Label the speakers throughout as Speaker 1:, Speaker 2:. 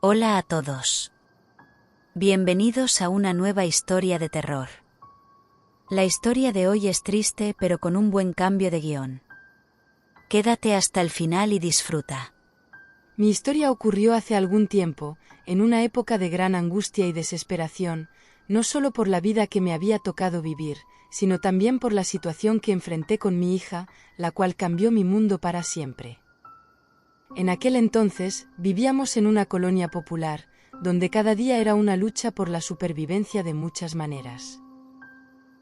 Speaker 1: Hola a todos. Bienvenidos a una nueva historia de terror. La historia de hoy es triste pero con un buen cambio de guión. Quédate hasta el final y disfruta.
Speaker 2: Mi historia ocurrió hace algún tiempo, en una época de gran angustia y desesperación, no solo por la vida que me había tocado vivir, sino también por la situación que enfrenté con mi hija, la cual cambió mi mundo para siempre. En aquel entonces, vivíamos en una colonia popular, donde cada día era una lucha por la supervivencia de muchas maneras.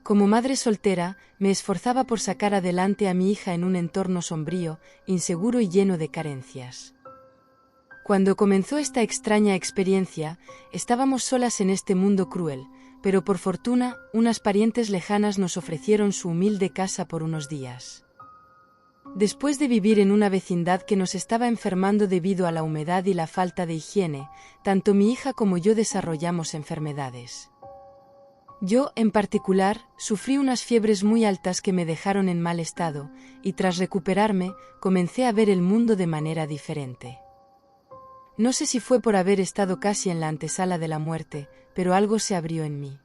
Speaker 2: Como madre soltera, me esforzaba por sacar adelante a mi hija en un entorno sombrío, inseguro y lleno de carencias. Cuando comenzó esta extraña experiencia, estábamos solas en este mundo cruel, pero por fortuna, unas parientes lejanas nos ofrecieron su humilde casa por unos días. Después de vivir en una vecindad que nos estaba enfermando debido a la humedad y la falta de higiene, tanto mi hija como yo desarrollamos enfermedades. Yo, en particular, sufrí unas fiebres muy altas que me dejaron en mal estado, y tras recuperarme, comencé a ver el mundo de manera diferente. No sé si fue por haber estado casi en la antesala de la muerte, pero algo se abrió en mí.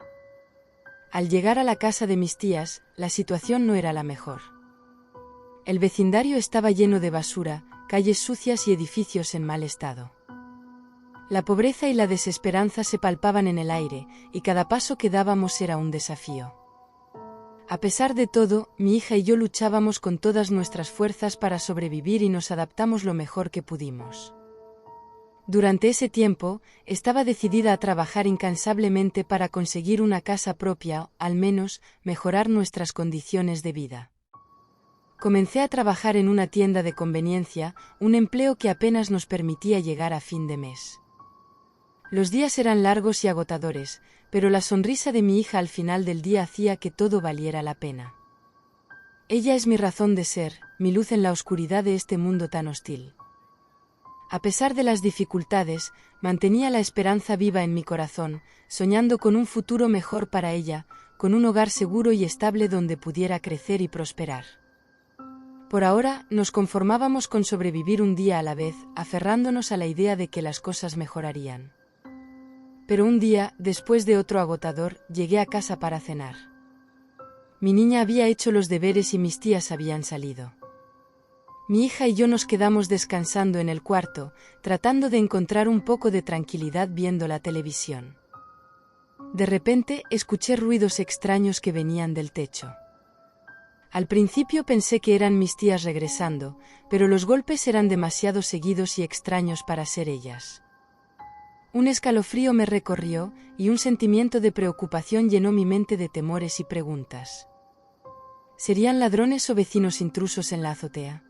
Speaker 2: Al llegar a la casa de mis tías, la situación no era la mejor. El vecindario estaba lleno de basura, calles sucias y edificios en mal estado. La pobreza y la desesperanza se palpaban en el aire, y cada paso que dábamos era un desafío. A pesar de todo, mi hija y yo luchábamos con todas nuestras fuerzas para sobrevivir y nos adaptamos lo mejor que pudimos. Durante ese tiempo, estaba decidida a trabajar incansablemente para conseguir una casa propia o, al menos, mejorar nuestras condiciones de vida. Comencé a trabajar en una tienda de conveniencia, un empleo que apenas nos permitía llegar a fin de mes. Los días eran largos y agotadores, pero la sonrisa de mi hija al final del día hacía que todo valiera la pena. Ella es mi razón de ser, mi luz en la oscuridad de este mundo tan hostil. A pesar de las dificultades, mantenía la esperanza viva en mi corazón, soñando con un futuro mejor para ella, con un hogar seguro y estable donde pudiera crecer y prosperar. Por ahora, nos conformábamos con sobrevivir un día a la vez, aferrándonos a la idea de que las cosas mejorarían. Pero un día, después de otro agotador, llegué a casa para cenar. Mi niña había hecho los deberes y mis tías habían salido. Mi hija y yo nos quedamos descansando en el cuarto, tratando de encontrar un poco de tranquilidad viendo la televisión. De repente, escuché ruidos extraños que venían del techo. Al principio pensé que eran mis tías regresando, pero los golpes eran demasiado seguidos y extraños para ser ellas. Un escalofrío me recorrió, y un sentimiento de preocupación llenó mi mente de temores y preguntas. ¿Serían ladrones o vecinos intrusos en la azotea?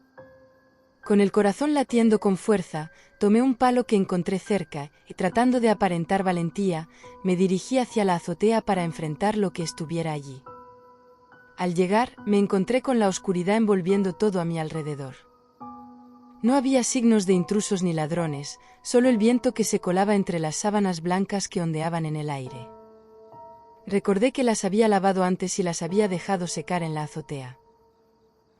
Speaker 2: Con el corazón latiendo con fuerza, tomé un palo que encontré cerca, y tratando de aparentar valentía, me dirigí hacia la azotea para enfrentar lo que estuviera allí. Al llegar, me encontré con la oscuridad envolviendo todo a mi alrededor. No había signos de intrusos ni ladrones, solo el viento que se colaba entre las sábanas blancas que ondeaban en el aire. Recordé que las había lavado antes y las había dejado secar en la azotea.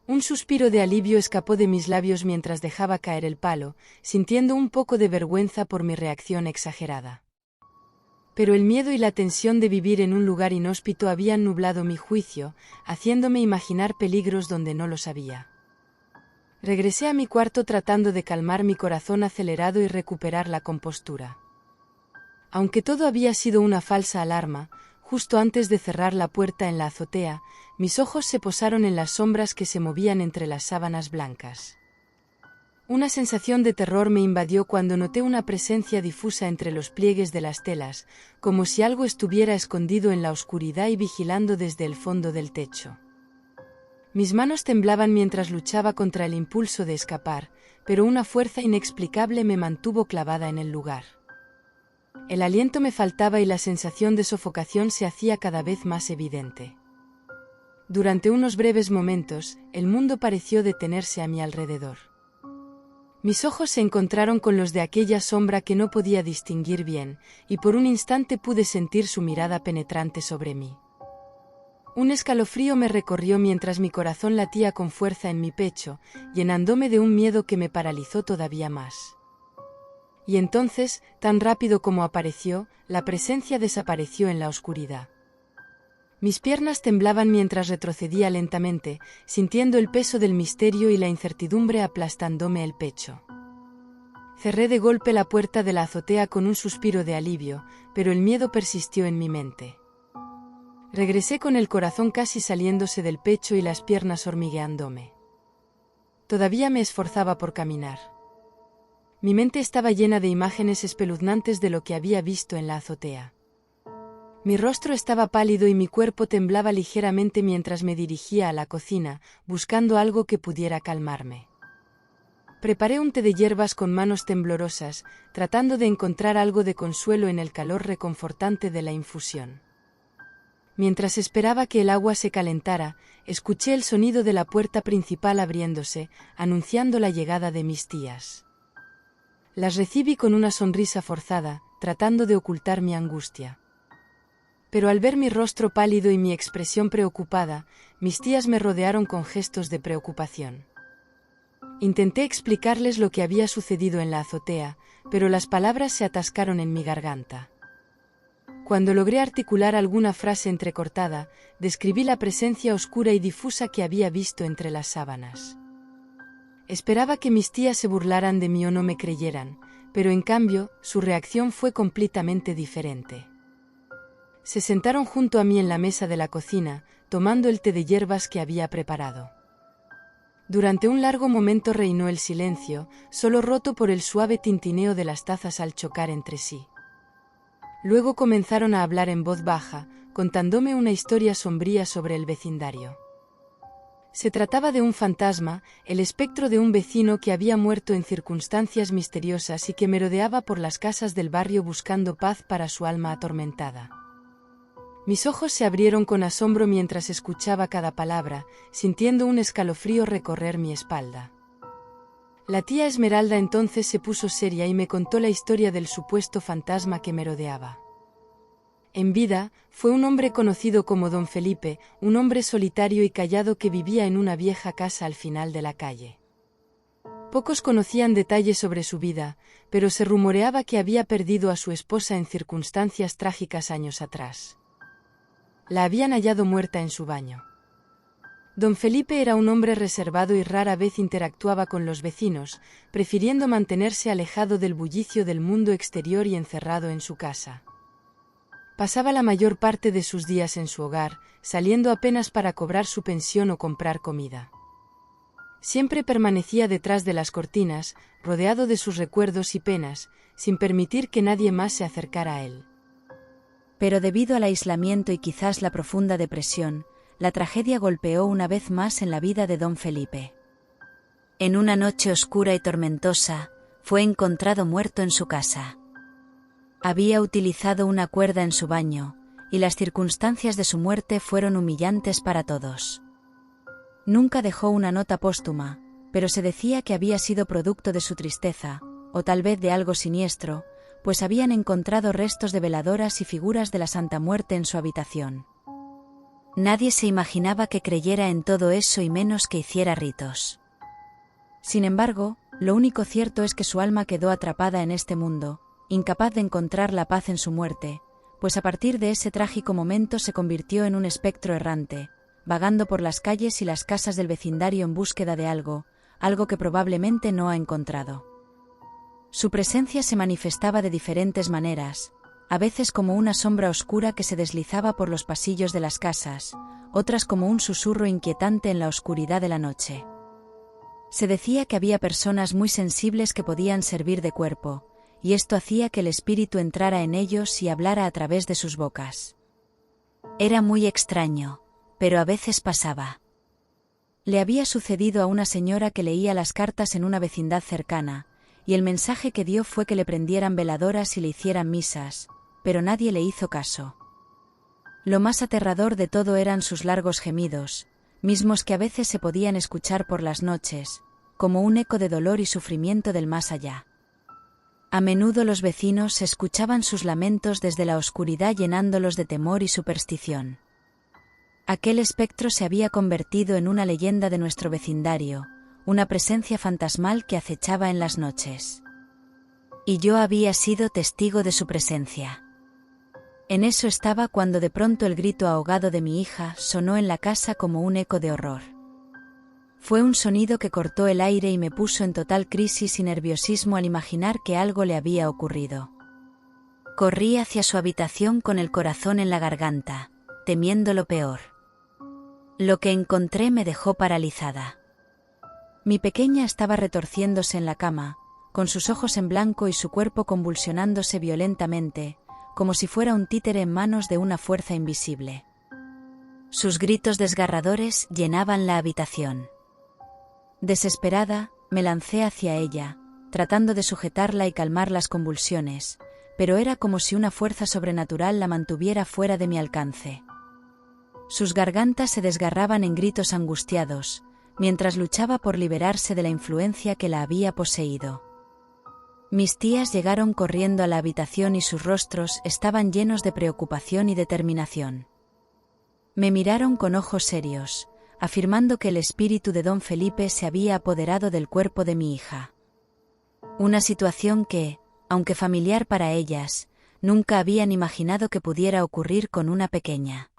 Speaker 2: Un suspiro de alivio escapó de mis labios mientras dejaba caer el palo, sintiendo un poco de vergüenza por mi reacción exagerada. Pero el miedo y la tensión de vivir en un lugar inhóspito habían nublado mi juicio, haciéndome imaginar peligros donde no los había. Regresé a mi cuarto tratando de calmar mi corazón acelerado y recuperar la compostura. Aunque todo había sido una falsa alarma, justo antes de cerrar la puerta en la azotea, mis ojos se posaron en las sombras que se movían entre las sábanas blancas. Una sensación de terror me invadió cuando noté una presencia difusa entre los pliegues de las telas, como si algo estuviera escondido en la oscuridad y vigilando desde el fondo del techo. Mis manos temblaban mientras luchaba contra el impulso de escapar, pero una fuerza inexplicable me mantuvo clavada en el lugar. El aliento me faltaba y la sensación de sofocación se hacía cada vez más evidente. Durante unos breves momentos, el mundo pareció detenerse a mi alrededor. Mis ojos se encontraron con los de aquella sombra que no podía distinguir bien, y por un instante pude sentir su mirada penetrante sobre mí. Un escalofrío me recorrió mientras mi corazón latía con fuerza en mi pecho, llenándome de un miedo que me paralizó todavía más. Y entonces, tan rápido como apareció, la presencia desapareció en la oscuridad. Mis piernas temblaban mientras retrocedía lentamente, sintiendo el peso del misterio y la incertidumbre aplastándome el pecho. Cerré de golpe la puerta de la azotea con un suspiro de alivio, pero el miedo persistió en mi mente. Regresé con el corazón casi saliéndose del pecho y las piernas hormigueándome. Todavía me esforzaba por caminar. Mi mente estaba llena de imágenes espeluznantes de lo que había visto en la azotea. Mi rostro estaba pálido y mi cuerpo temblaba ligeramente mientras me dirigía a la cocina, buscando algo que pudiera calmarme. Preparé un té de hierbas con manos temblorosas, tratando de encontrar algo de consuelo en el calor reconfortante de la infusión. Mientras esperaba que el agua se calentara, escuché el sonido de la puerta principal abriéndose, anunciando la llegada de mis tías. Las recibí con una sonrisa forzada, tratando de ocultar mi angustia. Pero al ver mi rostro pálido y mi expresión preocupada, mis tías me rodearon con gestos de preocupación. Intenté explicarles lo que había sucedido en la azotea, pero las palabras se atascaron en mi garganta. Cuando logré articular alguna frase entrecortada, describí la presencia oscura y difusa que había visto entre las sábanas. Esperaba que mis tías se burlaran de mí o no me creyeran, pero en cambio, su reacción fue completamente diferente. Se sentaron junto a mí en la mesa de la cocina, tomando el té de hierbas que había preparado. Durante un largo momento reinó el silencio, solo roto por el suave tintineo de las tazas al chocar entre sí. Luego comenzaron a hablar en voz baja, contándome una historia sombría sobre el vecindario. Se trataba de un fantasma, el espectro de un vecino que había muerto en circunstancias misteriosas y que merodeaba por las casas del barrio buscando paz para su alma atormentada. Mis ojos se abrieron con asombro mientras escuchaba cada palabra, sintiendo un escalofrío recorrer mi espalda. La tía Esmeralda entonces se puso seria y me contó la historia del supuesto fantasma que merodeaba. En vida, fue un hombre conocido como Don Felipe, un hombre solitario y callado que vivía en una vieja casa al final de la calle. Pocos conocían detalles sobre su vida, pero se rumoreaba que había perdido a su esposa en circunstancias trágicas años atrás. La habían hallado muerta en su baño. Don Felipe era un hombre reservado y rara vez interactuaba con los vecinos, prefiriendo mantenerse alejado del bullicio del mundo exterior y encerrado en su casa. Pasaba la mayor parte de sus días en su hogar, saliendo apenas para cobrar su pensión o comprar comida. Siempre permanecía detrás de las cortinas, rodeado de sus recuerdos y penas, sin permitir que nadie más se acercara a él.
Speaker 1: Pero debido al aislamiento y quizás la profunda depresión, la tragedia golpeó una vez más en la vida de Don Felipe. En una noche oscura y tormentosa, fue encontrado muerto en su casa. Había utilizado una cuerda en su baño, y las circunstancias de su muerte fueron humillantes para todos. Nunca dejó una nota póstuma, pero se decía que había sido producto de su tristeza, o tal vez de algo siniestro, pues habían encontrado restos de veladoras y figuras de la Santa Muerte en su habitación. Nadie se imaginaba que creyera en todo eso y menos que hiciera ritos. Sin embargo, lo único cierto es que su alma quedó atrapada en este mundo, incapaz de encontrar la paz en su muerte, pues a partir de ese trágico momento se convirtió en un espectro errante, vagando por las calles y las casas del vecindario en búsqueda de algo que probablemente no ha encontrado. Su presencia se manifestaba de diferentes maneras, a veces como una sombra oscura que se deslizaba por los pasillos de las casas, otras como un susurro inquietante en la oscuridad de la noche. Se decía que había personas muy sensibles que podían servir de cuerpo, y esto hacía que el espíritu entrara en ellos y hablara a través de sus bocas. Era muy extraño, pero a veces pasaba. Le había sucedido a una señora que leía las cartas en una vecindad cercana, y el mensaje que dio fue que le prendieran veladoras y le hicieran misas, pero nadie le hizo caso. Lo más aterrador de todo eran sus largos gemidos, mismos que a veces se podían escuchar por las noches, como un eco de dolor y sufrimiento del más allá. A menudo los vecinos escuchaban sus lamentos desde la oscuridad llenándolos de temor y superstición. Aquel espectro se había convertido en una leyenda de nuestro vecindario, una presencia fantasmal que acechaba en las noches. y yo había sido testigo de su presencia. En eso estaba cuando de pronto el grito ahogado de mi hija sonó en la casa como un eco de horror. Fue un sonido que cortó el aire y me puso en total crisis y nerviosismo al imaginar que algo le había ocurrido. Corrí hacia su habitación con el corazón en la garganta, temiendo lo peor. Lo que encontré me dejó paralizada. Mi pequeña estaba retorciéndose en la cama, con sus ojos en blanco y su cuerpo convulsionándose violentamente, como si fuera un títere en manos de una fuerza invisible. Sus gritos desgarradores llenaban la habitación. Desesperada, me lancé hacia ella, tratando de sujetarla y calmar las convulsiones, pero era como si una fuerza sobrenatural la mantuviera fuera de mi alcance. Sus gargantas se desgarraban en gritos angustiados, mientras luchaba por liberarse de la influencia que la había poseído. Mis tías llegaron corriendo a la habitación y sus rostros estaban llenos de preocupación y determinación. Me miraron con ojos serios, afirmando que el espíritu de don Felipe se había apoderado del cuerpo de mi hija. Una situación que, aunque familiar para ellas, nunca habían imaginado que pudiera ocurrir con una pequeña.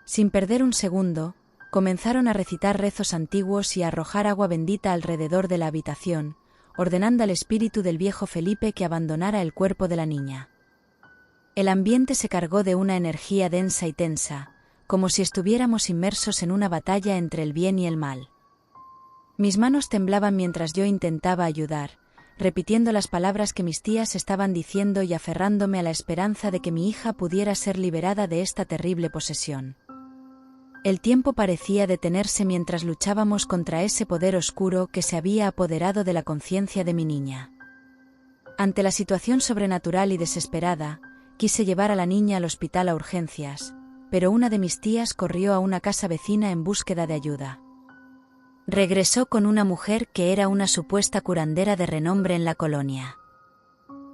Speaker 1: Sin perder un segundo, comenzaron a recitar rezos antiguos y a arrojar agua bendita alrededor de la habitación, ordenando al espíritu del viejo Felipe que abandonara el cuerpo de la niña. El ambiente se cargó de una energía densa y tensa, como si estuviéramos inmersos en una batalla entre el bien y el mal. Mis manos temblaban mientras yo intentaba ayudar, repitiendo las palabras que mis tías estaban diciendo y aferrándome a la esperanza de que mi hija pudiera ser liberada de esta terrible posesión. El tiempo parecía detenerse mientras luchábamos contra ese poder oscuro que se había apoderado de la conciencia de mi niña. Ante la situación sobrenatural y desesperada, quise llevar a la niña al hospital a urgencias, pero una de mis tías corrió a una casa vecina en búsqueda de ayuda. Regresó con una mujer que era una supuesta curandera de renombre en la colonia.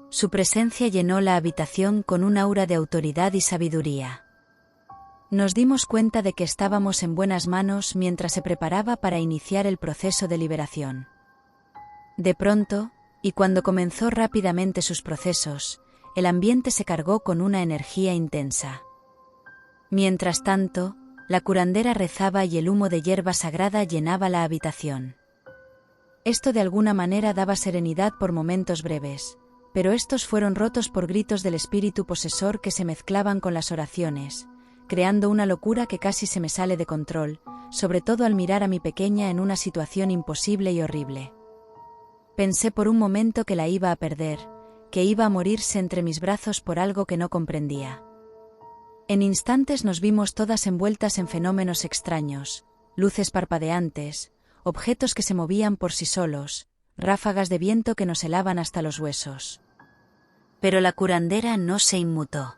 Speaker 1: Su presencia llenó la habitación con un aura de autoridad y sabiduría. Nos dimos cuenta de que estábamos en buenas manos mientras se preparaba para iniciar el proceso de liberación. De pronto, y cuando comenzó rápidamente sus procesos, el ambiente se cargó con una energía intensa. Mientras tanto, la curandera rezaba y el humo de hierba sagrada llenaba la habitación. Esto de alguna manera daba serenidad por momentos breves, pero estos fueron rotos por gritos del espíritu posesor que se mezclaban con las oraciones, creando una locura que casi se me sale de control, sobre todo al mirar a mi pequeña en una situación imposible y horrible. Pensé por un momento que la iba a perder, que iba a morirse entre mis brazos por algo que no comprendía. En instantes nos vimos todas envueltas en fenómenos extraños, luces parpadeantes, objetos que se movían por sí solos, ráfagas de viento que nos helaban hasta los huesos. Pero la curandera no se inmutó.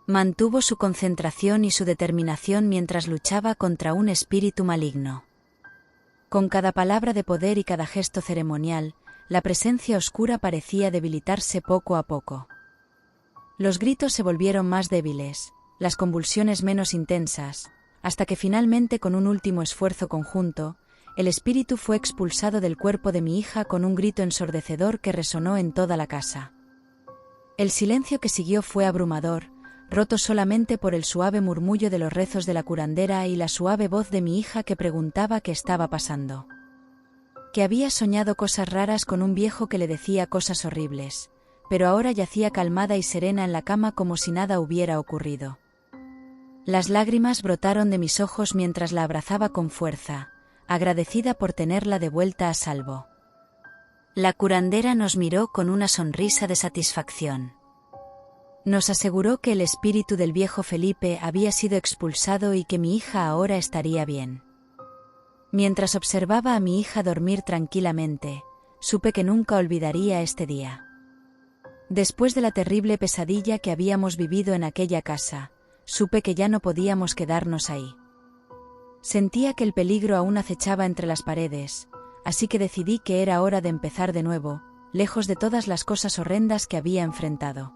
Speaker 1: Mantuvo su concentración y su determinación mientras luchaba contra un espíritu maligno. Con cada palabra de poder y cada gesto ceremonial, la presencia oscura parecía debilitarse poco a poco. Los gritos se volvieron más débiles, las convulsiones menos intensas, hasta que finalmente, con un último esfuerzo conjunto, el espíritu fue expulsado del cuerpo de mi hija con un grito ensordecedor que resonó en toda la casa. El silencio que siguió fue abrumador, roto solamente por el suave murmullo de los rezos de la curandera y la suave voz de mi hija que preguntaba qué estaba pasando. Que había soñado cosas raras con un viejo que le decía cosas horribles, pero ahora yacía calmada y serena en la cama como si nada hubiera ocurrido. Las lágrimas brotaron de mis ojos mientras la abrazaba con fuerza, agradecida por tenerla de vuelta a salvo. La curandera nos miró con una sonrisa de satisfacción. Nos aseguró que el espíritu del viejo Felipe había sido expulsado y que mi hija ahora estaría bien. Mientras observaba a mi hija dormir tranquilamente, supe que nunca olvidaría este día. Después de la terrible pesadilla que habíamos vivido en aquella casa, supe que ya no podíamos quedarnos ahí. Sentía que el peligro aún acechaba entre las paredes, así que decidí que era hora de empezar de nuevo, lejos de todas las cosas horrendas que había enfrentado.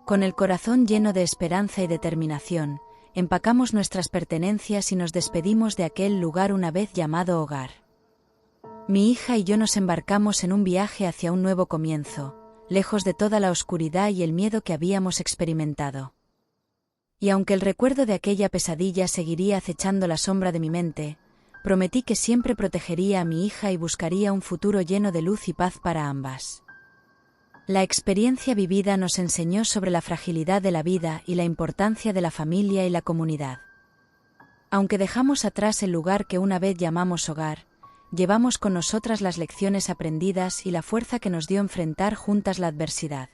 Speaker 1: Con el corazón lleno de esperanza y determinación, empacamos nuestras pertenencias y nos despedimos de aquel lugar una vez llamado hogar. Mi hija y yo nos embarcamos en un viaje hacia un nuevo comienzo, lejos de toda la oscuridad y el miedo que habíamos experimentado. Y aunque el recuerdo de aquella pesadilla seguiría acechando la sombra de mi mente, prometí que siempre protegería a mi hija y buscaría un futuro lleno de luz y paz para ambas. La experiencia vivida nos enseñó sobre la fragilidad de la vida y la importancia de la familia y la comunidad. Aunque dejamos atrás el lugar que una vez llamamos hogar, llevamos con nosotras las lecciones aprendidas y la fuerza que nos dio enfrentar juntas la adversidad.